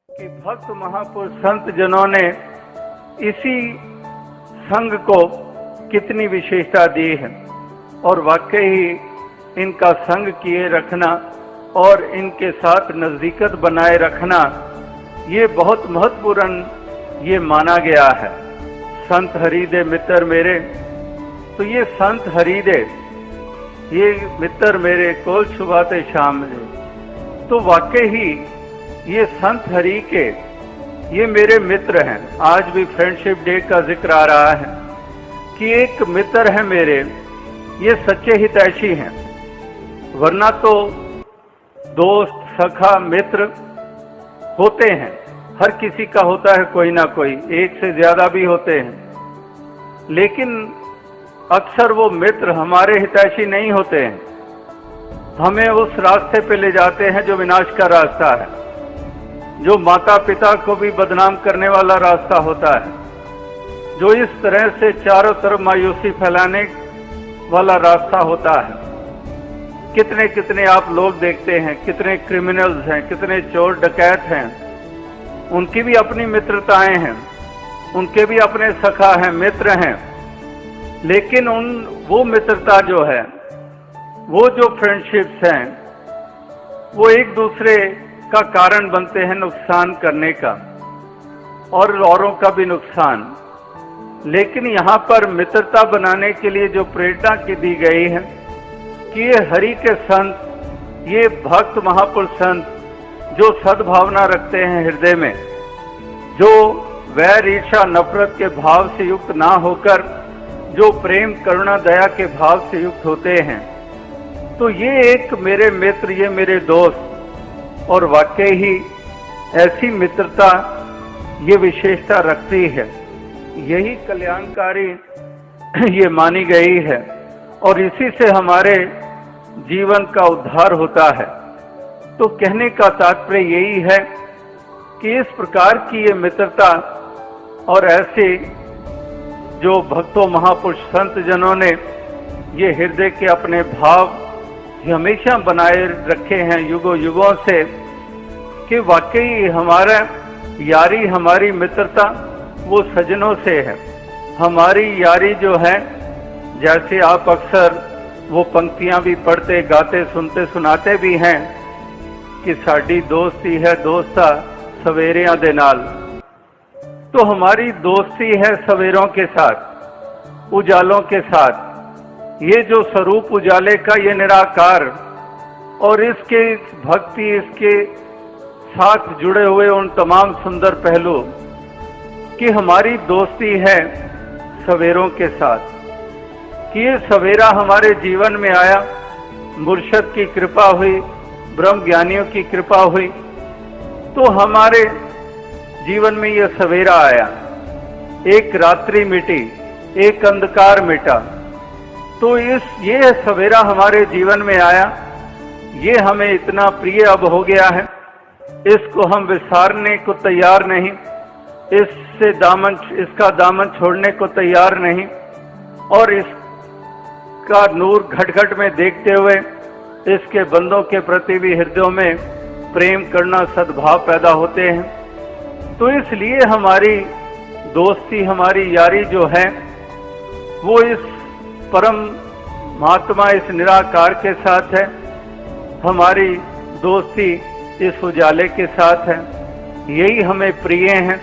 कि भक्त महापुरुष संत जनों ने इसी संघ को कितनी विशेषता दी है और वाकई ही इनका संग किए रखना और इनके साथ नजदीकत बनाए रखना ये बहुत महत्वपूर्ण ये माना गया है। संत हरिदे मित्र मेरे, तो ये संत हरिदे ये मित्र मेरे कोल छुबाते शाम रे, तो वाकई ही ये संत हरि के ये मेरे मित्र हैं। आज भी फ्रेंडशिप डे का जिक्र आ रहा है कि एक मित्र है मेरे, ये सच्चे हितैषी हैं। वरना तो दोस्त सखा मित्र होते हैं, हर किसी का होता है कोई ना कोई, एक से ज्यादा भी होते हैं, लेकिन अक्सर वो मित्र हमारे हितैषी नहीं होते हैं। हमें उस रास्ते पे ले जाते हैं जो विनाश का रास्ता है, जो माता पिता को भी बदनाम करने वाला रास्ता होता है, जो इस तरह से चारों तरफ मायूसी फैलाने वाला रास्ता होता है। कितने कितने आप लोग देखते हैं, कितने क्रिमिनल्स हैं, कितने चोर डकैत हैं, उनकी भी अपनी मित्रताएं हैं, उनके भी अपने सखा हैं, मित्र हैं, लेकिन वो मित्रता जो है, वो जो फ्रेंडशिप्स हैं, वो एक दूसरे का कारण बनते हैं नुकसान करने का और औरों का भी नुकसान। लेकिन यहाँ पर मित्रता बनाने के लिए जो प्रेरणा की दी गई है कि ये हरि के संत, ये भक्त महापुरुष संत जो सद्भावना रखते हैं हृदय में, जो वैर ईर्ष्या नफरत के भाव से युक्त ना होकर जो प्रेम करुणा दया के भाव से युक्त होते हैं, तो ये एक मेरे मित्र, ये मेरे दोस्त, और वाकई ही ऐसी मित्रता ये विशेषता रखती है, यही कल्याणकारी ये मानी गई है और इसी से हमारे जीवन का उद्धार होता है। तो कहने का तात्पर्य यही है कि इस प्रकार की ये मित्रता और ऐसे जो भक्तों महापुरुष संत जनों ने ये हृदय के अपने भाव हमेशा बनाए रखे हैं युगों युगों से, कि वाकई हमारा यारी, हमारी मित्रता वो सजनों से है। हमारी यारी जो है, जैसे आप अक्सर वो पंक्तियां भी पढ़ते गाते सुनते सुनाते भी हैं कि साड़ी दोस्ती है दोस्ता सवेरियां दे नाल, तो हमारी दोस्ती है सवेरों के साथ, उजालों के साथ। ये जो स्वरूप उजाले का ये निराकार और इसके भक्ति, इसके साथ जुड़े हुए उन तमाम सुंदर पहलू कि हमारी दोस्ती है सवेरों के साथ, कि ये सवेरा हमारे जीवन में आया, मुर्शद की कृपा हुई, ब्रह्म ज्ञानियों की कृपा हुई, तो हमारे जीवन में ये सवेरा आया, एक रात्रि मिटी, एक अंधकार मिटा। तो ये सवेरा हमारे जीवन में आया, ये हमें इतना प्रिय अब हो गया है, इसको हम विसारने को तैयार नहीं, इसका दामन छोड़ने को तैयार नहीं, और इसका नूर घट घट में देखते हुए इसके बंदों के प्रति भी हृदयों में प्रेम करना, सद्भाव पैदा होते हैं। तो इसलिए हमारी दोस्ती, हमारी यारी जो है, वो इस परम महात्मा, इस निराकार के साथ है। हमारी दोस्ती इस उजाले के साथ है। यही हमें प्रिय हैं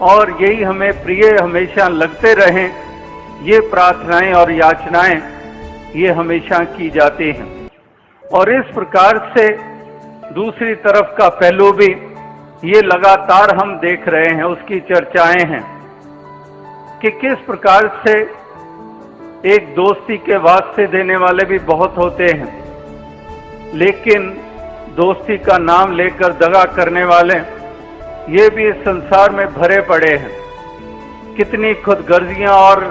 और यही हमें प्रिय हमेशा लगते रहें। ये प्रार्थनाएं और याचनाएं ये हमेशा की जाती हैं। और इस प्रकार से दूसरी तरफ का पहलू भी ये लगातार हम देख रहे हैं, उसकी चर्चाएं हैं कि किस प्रकार से एक दोस्ती के वास्ते देने वाले भी बहुत होते हैं, लेकिन दोस्ती का नाम लेकर दगा करने वाले ये भी इस संसार में भरे पड़े हैं। कितनी खुदगर्जियां और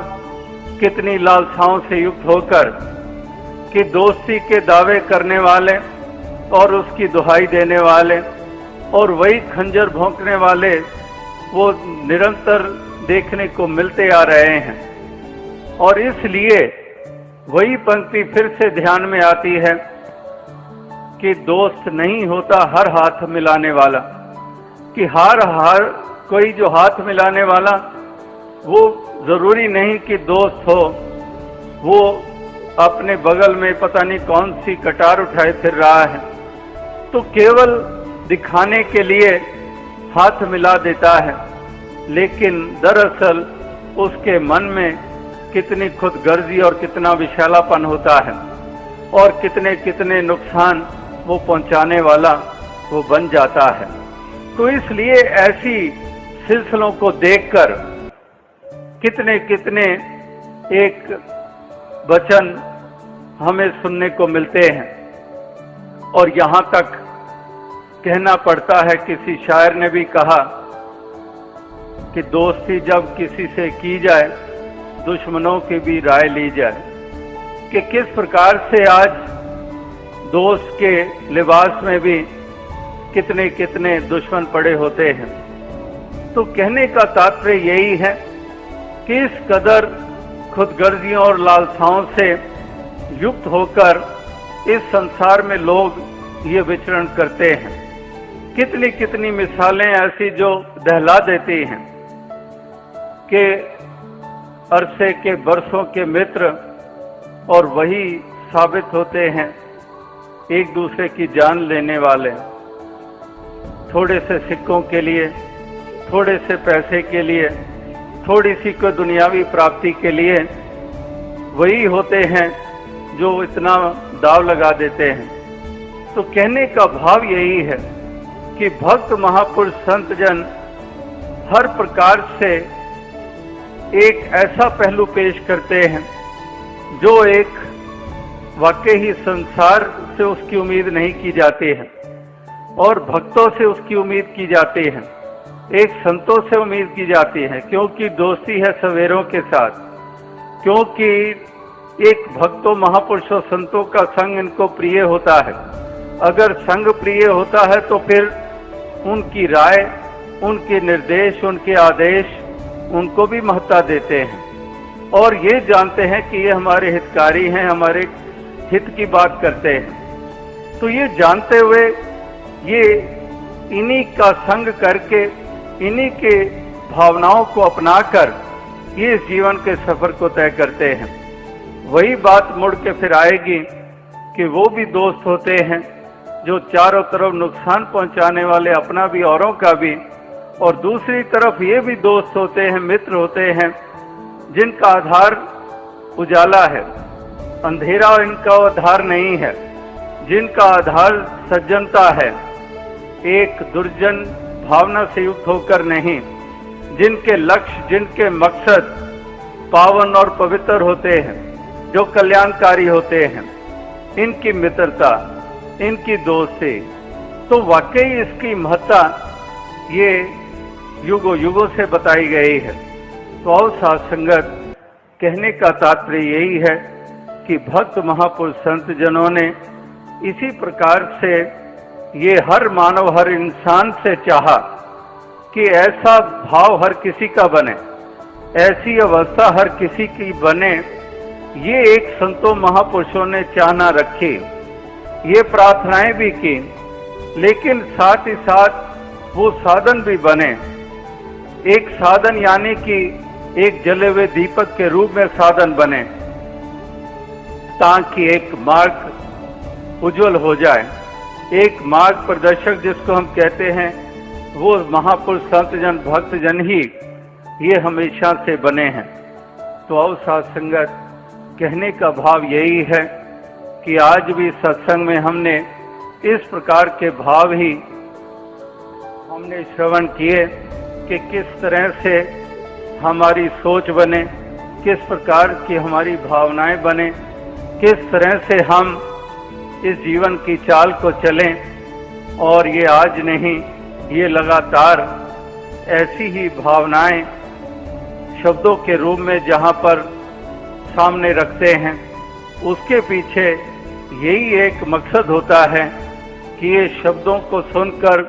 कितनी लालसाओं से युक्त होकर कि दोस्ती के दावे करने वाले और उसकी दुहाई देने वाले और वही खंजर भोंकने वाले वो निरंतर देखने को मिलते आ रहे हैं। और इसलिए वही पंक्ति फिर से ध्यान में आती है कि दोस्त नहीं होता हर हाथ मिलाने वाला, कि हर कोई जो हाथ मिलाने वाला वो जरूरी नहीं कि दोस्त हो, वो अपने बगल में पता नहीं कौन सी कटार उठाए फिर रहा है, तो केवल दिखाने के लिए हाथ मिला देता है, लेकिन दरअसल उसके मन में कितनी खुदगर्जी और कितना विशालापन होता है और कितने कितने नुकसान वो पहुंचाने वाला वो बन जाता है। तो इसलिए ऐसी सिलसिलों को देखकर कितने कितने एक वचन हमें सुनने को मिलते हैं, और यहाँ तक कहना पड़ता है, किसी शायर ने भी कहा कि दोस्ती जब किसी से की जाए दुश्मनों की भी राय ली जाए, कि किस प्रकार से आज दोस्त के लिबास में भी कितने कितने दुश्मन पड़े होते हैं। तो कहने का तात्पर्य यही है कि इस कदर खुदगर्जियों और लालसाओं से युक्त होकर इस संसार में लोग ये विचरण करते हैं। कितनी कितनी मिसालें ऐसी जो दहला देती हैं कि अरसे के बरसों के मित्र और वही साबित होते हैं एक दूसरे की जान लेने वाले। थोड़े से सिक्कों के लिए, थोड़े से पैसे के लिए, थोड़ी सी कोई दुनियावी प्राप्ति के लिए वही होते हैं जो इतना दाव लगा देते हैं। तो कहने का भाव यही है कि भक्त महापुरुष संत जन हर प्रकार से एक ऐसा पहलू पेश करते हैं जो एक वाकई ही संसार से उसकी उम्मीद नहीं की जाती है और भक्तों से उसकी उम्मीद की जाती है, एक संतों से उम्मीद की जाती है, क्योंकि दोस्ती है सवेरों के साथ, क्योंकि एक भक्तों महापुरुषों संतों का संग इनको प्रिय होता है। अगर संग प्रिय होता है तो फिर उनकी राय, उनके निर्देश, उनके आदेश उनको भी महत्ता देते हैं और ये जानते हैं कि ये हमारे हितकारी हैं, हमारे हित की बात करते हैं। तो ये जानते हुए ये इन्हीं का संग करके, इन्हीं के भावनाओं को अपनाकर ये इस जीवन के सफर को तय करते हैं। वही बात मुड़ के फिर आएगी कि वो भी दोस्त होते हैं जो चारों तरफ नुकसान पहुंचाने वाले, अपना भी औरों का भी, और दूसरी तरफ ये भी दोस्त होते हैं, मित्र होते हैं जिनका आधार उजाला है, अंधेरा इनका आधार नहीं है, जिनका आधार सज्जनता है, एक दुर्जन भावना से युक्त होकर नहीं, जिनके लक्ष्य, जिनके मकसद पावन और पवित्र होते हैं, जो कल्याणकारी होते हैं, इनकी मित्रता, इनकी दोस्ती, तो वाकई इसकी महत्ता ये युगों युगों से बताई गई है। तो और साथ संगत, कहने का तात्पर्य यही है कि भक्त महापुरुष संत जनों ने इसी प्रकार से ये हर मानव, हर इंसान से चाहा कि ऐसा भाव हर किसी का बने, ऐसी अवस्था हर किसी की बने। ये एक संतों महापुरुषों ने चाहना रखी, ये प्रार्थनाएं भी की, लेकिन साथ ही साथ वो साधन भी बने। एक साधन यानी कि एक जले हुए दीपक के रूप में साधन बने, ताकि एक मार्ग उज्जवल हो जाए। एक मार्ग प्रदर्शक जिसको हम कहते हैं, वो महापुरुष संत जन, भक्त जन ही ये हमेशा से बने हैं। तो आओ साथ संगत, कहने का भाव यही है कि आज भी सत्संग में हमने इस प्रकार के भाव ही हमने श्रवण किए कि किस तरह से हमारी सोच बने, किस प्रकार की हमारी भावनाएं बने, किस तरह से हम इस जीवन की चाल को चलें। और ये आज नहीं, ये लगातार ऐसी ही भावनाएं शब्दों के रूप में जहाँ पर सामने रखते हैं, उसके पीछे यही एक मकसद होता है कि ये शब्दों को सुनकर,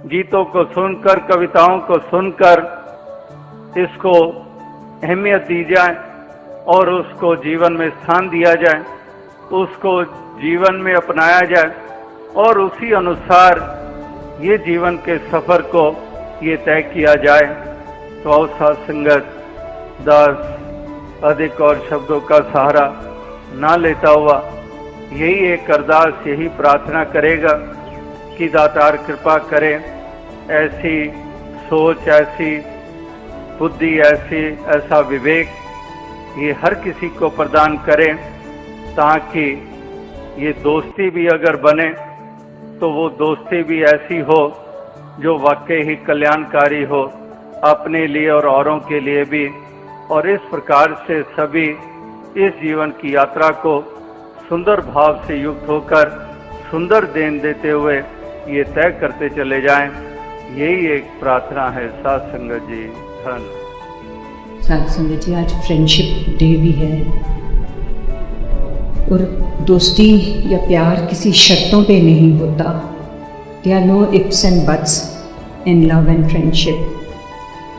गीतों को सुनकर, कविताओं को सुनकर इसको अहमियत दी जाए और उसको जीवन में स्थान दिया जाए, उसको जीवन में अपनाया जाए और उसी अनुसार ये जीवन के सफर को ये तय किया जाए। तो आओ साथ संगत, दास अधिक और शब्दों का सहारा ना लेता हुआ यही एक अरदास, यही प्रार्थना करेगा कि दातार कृपा करे, ऐसी सोच, ऐसी बुद्धि, ऐसा विवेक ये हर किसी को प्रदान करें, ताकि ये दोस्ती भी अगर बने तो वो दोस्ती भी ऐसी हो जो वाकई ही कल्याणकारी हो अपने लिए और औरों के लिए भी। और इस प्रकार से सभी इस जीवन की यात्रा को सुंदर भाव से युक्त होकर सुंदर देन देते हुए ये तय करते चले जाएं। यही एक प्रार्थना है साथ संगत जी। धन साथ संगत जी, आज फ्रेंडशिप डे भी है और दोस्ती या प्यार किसी शर्तों पे नहीं होता। There are no ifs and buts in love and friendship.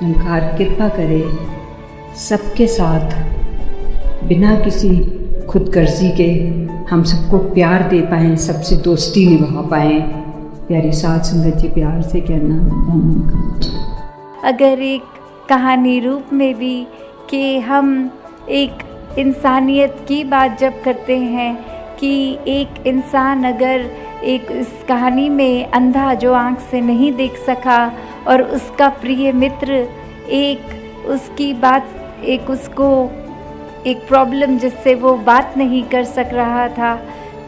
Nirankar कृपा करे सबके साथ बिना किसी खुदगर्जी के हम सबको प्यार दे पाएँ, सबसे दोस्ती निभा पाएँ। प्यारी साथ संगत जी, प्यार से कहना धन्यवाद। अगर एक कहानी रूप में भी कि हम एक इंसानियत की बात जब करते हैं कि एक इंसान अगर एक इस कहानी में अंधा जो आँख से नहीं देख सका और उसका प्रिय मित्र एक उसकी बात, एक उसको एक प्रॉब्लम जिससे वो बात नहीं कर सक रहा था,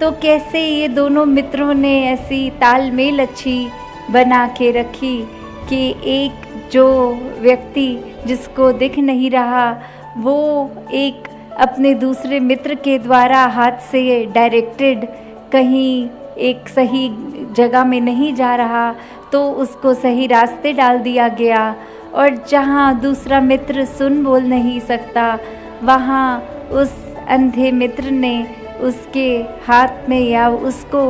तो कैसे ये दोनों मित्रों ने ऐसी तालमेल अच्छी बना के रखी कि एक जो व्यक्ति जिसको दिख नहीं रहा वो एक अपने दूसरे मित्र के द्वारा हाथ से डायरेक्टेड कहीं एक सही जगह में नहीं जा रहा तो उसको सही रास्ते डाल दिया गया। और जहाँ दूसरा मित्र सुन बोल नहीं सकता वहाँ उस अंधे मित्र ने उसके हाथ में या उसको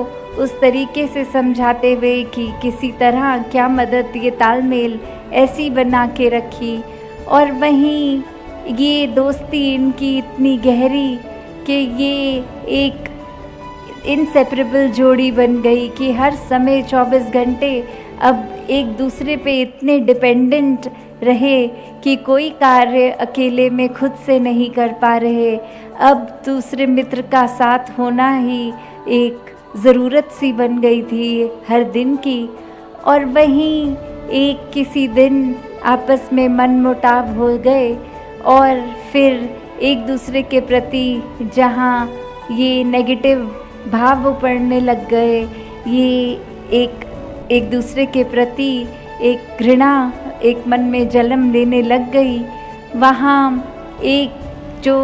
उस तरीके से समझाते हुए कि किसी तरह क्या मदद, ये तालमेल ऐसी बना के रखी। और वहीं ये दोस्ती इनकी इतनी गहरी कि ये एक इनसेपरेबल जोड़ी बन गई कि हर समय 24 घंटे अब एक दूसरे पे इतने डिपेंडेंट रहे कि कोई कार्य अकेले में खुद से नहीं कर पा रहे। अब दूसरे मित्र का साथ होना ही एक ज़रूरत सी बन गई थी हर दिन की। और वहीं एक किसी दिन आपस में मनमुटाव हो गए और फिर एक दूसरे के प्रति जहाँ ये नेगेटिव भाव पड़ने लग गए, ये एक दूसरे के प्रति एक घृणा एक मन में जन्म लेने लग गई। वहाँ एक जो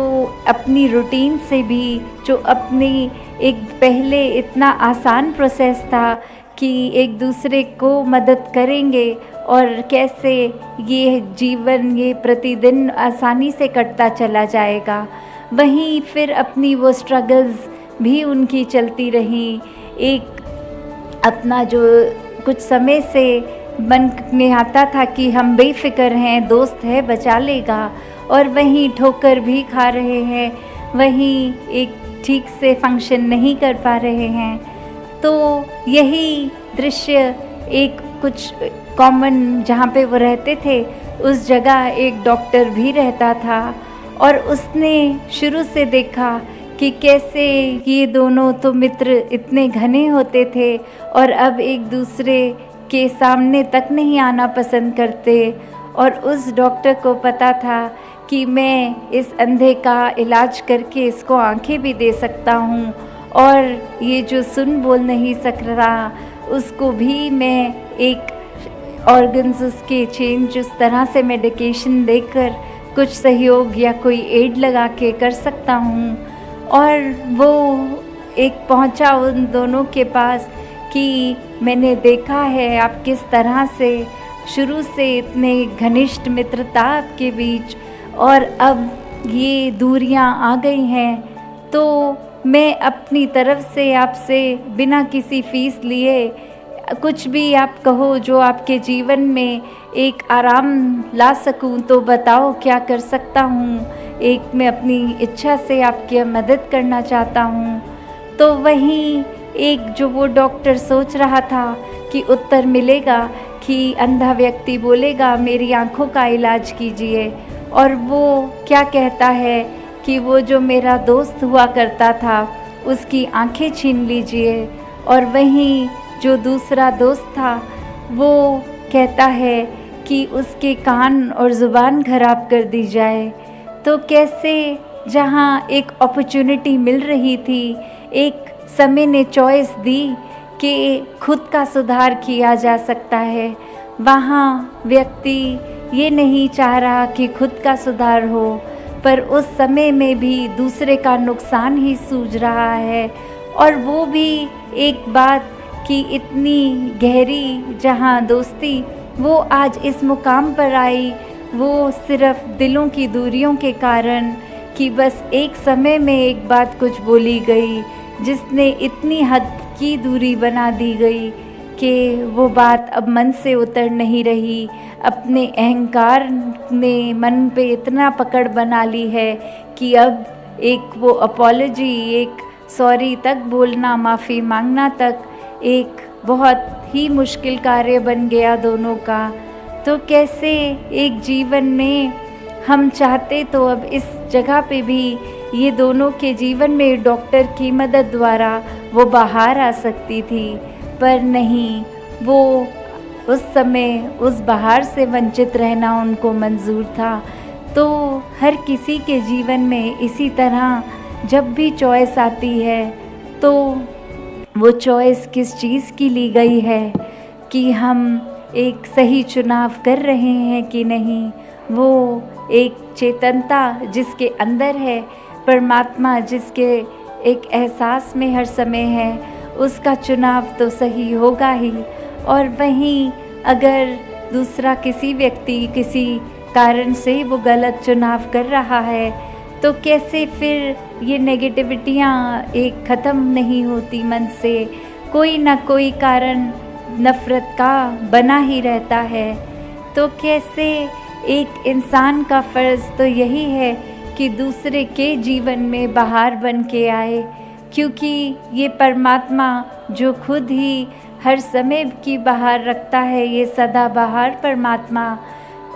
अपनी रूटीन से भी, जो अपनी एक पहले इतना आसान प्रोसेस था कि एक दूसरे को मदद करेंगे और कैसे ये जीवन ये प्रतिदिन आसानी से कटता चला जाएगा, वहीं फिर अपनी वो स्ट्रगल्स भी उनकी चलती रहीं। एक अपना जो कुछ समय से मन में आता था कि हम बेफिक्र हैं, दोस्त है बचा लेगा, और वहीं ठोकर भी खा रहे हैं, वहीं एक ठीक से फंक्शन नहीं कर पा रहे हैं। तो यही दृश्य एक कुछ कॉमन जहाँ पे वो रहते थे उस जगह एक डॉक्टर भी रहता था और उसने शुरू से देखा कि कैसे ये दोनों तो मित्र इतने घने होते थे और अब एक दूसरे के सामने तक नहीं आना पसंद करते। और उस डॉक्टर को पता था कि मैं इस अंधे का इलाज करके इसको आंखें भी दे सकता हूँ और ये जो सुन बोल नहीं सक रहा उसको भी मैं एक ऑर्गन्स उसके चेंज उस तरह से मेडिकेशन देकर कुछ सहयोग या कोई एड लगा के कर सकता हूँ। और वो एक पहुँचा उन दोनों के पास कि मैंने देखा है आप किस तरह से शुरू से इतने घनिष्ठ मित्रता आपके बीच और अब ये दूरियां आ गई हैं, तो मैं अपनी तरफ से आपसे बिना किसी फीस लिए कुछ भी आप कहो जो आपके जीवन में एक आराम ला सकूं तो बताओ क्या कर सकता हूं। एक मैं अपनी इच्छा से आपकी मदद करना चाहता हूं। तो वहीं एक जो वो डॉक्टर सोच रहा था कि उत्तर मिलेगा कि अंधा व्यक्ति बोलेगा मेरी आँखों का इलाज कीजिए, और वो क्या कहता है कि वो जो मेरा दोस्त हुआ करता था उसकी आँखें छीन लीजिए, और वहीं जो दूसरा दोस्त था वो कहता है कि उसके कान और ज़ुबान खराब कर दी जाए। तो कैसे जहाँ एक अपॉर्चुनिटी मिल रही थी, एक समय ने चॉइस दी कि खुद का सुधार किया जा सकता है, वहाँ व्यक्ति ये नहीं चाह रहा कि खुद का सुधार हो, पर उस समय में भी दूसरे का नुकसान ही सूझ रहा है। और वो भी एक बात कि इतनी गहरी जहाँ दोस्ती वो आज इस मुकाम पर आई, वो सिर्फ दिलों की दूरियों के कारण, कि बस एक समय में एक बात कुछ बोली गई जिसने इतनी हद की दूरी बना दी गई कि वो बात अब मन से उतर नहीं रही। अपने अहंकार ने मन पे इतना पकड़ बना ली है कि अब एक वो अपॉलॉजी, एक सॉरी तक बोलना, माफ़ी मांगना तक एक बहुत ही मुश्किल कार्य बन गया दोनों का। तो कैसे एक जीवन में हम चाहते तो अब इस जगह पे भी ये दोनों के जीवन में डॉक्टर की मदद द्वारा वो बाहर आ सकती थी, पर नहीं, वो उस समय उस बाहर से वंचित रहना उनको मंजूर था। तो हर किसी के जीवन में इसी तरह जब भी चॉइस आती है तो वो चॉइस किस चीज़ की ली गई है, कि हम एक सही चुनाव कर रहे हैं कि नहीं, वो एक चेतनता जिसके अंदर है, परमात्मा जिसके एक एहसास में हर समय है, उसका चुनाव तो सही होगा ही। और वहीं अगर दूसरा किसी व्यक्ति किसी कारण से वो गलत चुनाव कर रहा है तो कैसे फिर ये नेगेटिविटियाँ एक ख़त्म नहीं होती मन से, कोई ना कोई कारण नफ़रत का बना ही रहता है। तो कैसे एक इंसान का फ़र्ज़ तो यही है कि दूसरे के जीवन में बहार बन के आए, क्योंकि ये परमात्मा जो खुद ही हर समय की बहार रखता है, ये सदाबहार परमात्मा।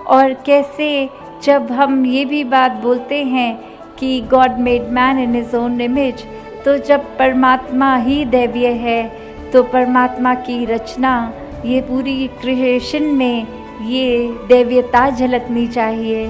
और कैसे जब हम ये भी बात बोलते हैं कि God made man in his own image, तो जब परमात्मा ही दैवीय है तो परमात्मा की रचना, ये पूरी क्रिएशन में ये दैवीयता झलकनी चाहिए।